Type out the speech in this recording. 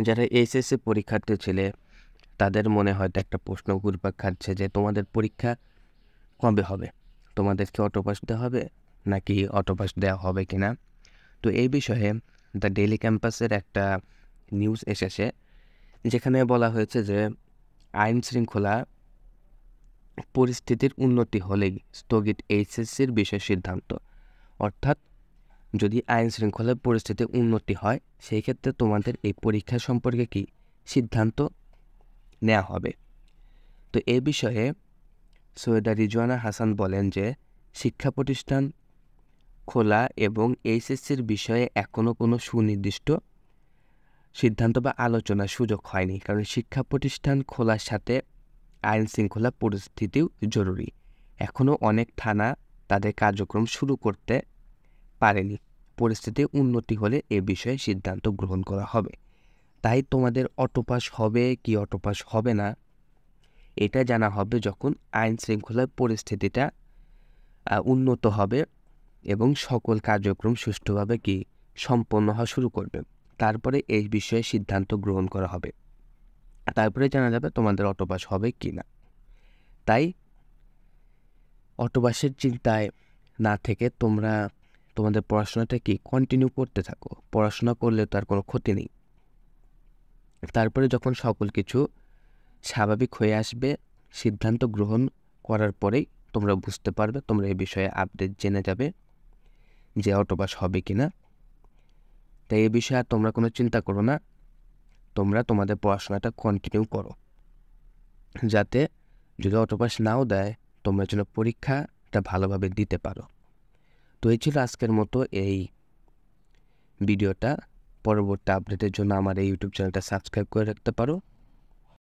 যারা এইচএসসি পরীক্ষার্থী ছিলে তাদের মনে হয়তো একটা প্রশ্ন ঘুরপাক খাচ্ছে যে তোমাদের পরীক্ষা কবে হবে, তোমাদেরকে অটোপাস দেওয়া হবে নাকি অটোপাস দেওয়া হবে কিনা। তো এই বিষয়ে দ্য ডেইলি ক্যাম্পাসের একটা নিউজ এসেছে, যেখানে বলা হয়েছে যে আইন শৃঙ্খলা পরিস্থিতির উন্নতি হলেই স্থগিত এইচএসসির বিষয় সিদ্ধান্ত। অর্থাৎ যদি আইন শৃঙ্খলার পরিস্থিতির উন্নতি হয় সেই ক্ষেত্রে তোমাদের এই পরীক্ষা সম্পর্কে কি সিদ্ধান্ত নেওয়া হবে। তো এ বিষয়ে সৈয়দা রিজওয়ানা হাসান বলেন যে শিক্ষা প্রতিষ্ঠান খোলা এবং এইচএসসির বিষয়ে এখনও কোনো সুনির্দিষ্ট সিদ্ধান্ত বা আলোচনার সুযোগ হয়নি, কারণ শিক্ষা প্রতিষ্ঠান খোলার সাথে আইন শৃঙ্খলা পরিস্থিতিও জরুরি। এখনও অনেক থানা তাদের কার্যক্রম শুরু করতে পারেনি। পরিস্থিতির উন্নতি হলে এ বিষয়ে সিদ্ধান্ত গ্রহণ করা হবে। তাই তোমাদের অটোপাস হবে কি অটোপাস হবে না এটা জানা হবে যখন আইন শৃঙ্খলার পরিস্থিতিটা উন্নত হবে এবং সকল কার্যক্রম সুষ্ঠুভাবে কি সম্পন্ন হওয়া শুরু করবে। তারপরে এই বিষয়ে সিদ্ধান্ত গ্রহণ করা হবে, তারপরে জানা যাবে তোমাদের অটোপাস হবে কি না। তাই অটোপাসের চিন্তায় না থেকে তোমরা তোমাদের পড়াশোনাটা কি কন্টিনিউ করতে থাকো। পড়াশোনা করলে তো আর কোনো ক্ষতি নেই। তারপরে যখন সকল কিছু স্বাভাবিক হয়ে আসবে, সিদ্ধান্ত গ্রহণ করার পরেই তোমরা বুঝতে পারবে, তোমরা এই বিষয়ে আপডেট জেনে যাবে যে অটোপাস হবে কি না। তাই এই বিষয়ে আর তোমরা কোনো চিন্তা করো না, তোমরা তোমাদের পড়াশোনাটা কন্টিনিউ করো, যাতে যদি অটোপাস নাও দেয় তোমরা যেন পরীক্ষাটা ভালোভাবে দিতে পারো। তো এই ছিল আজকের মতো এই ভিডিওটা। পরবর্তী আপডেটের জন্য আমার এই ইউটিউব চ্যানেলটা সাবস্ক্রাইব করে রাখতে পারো।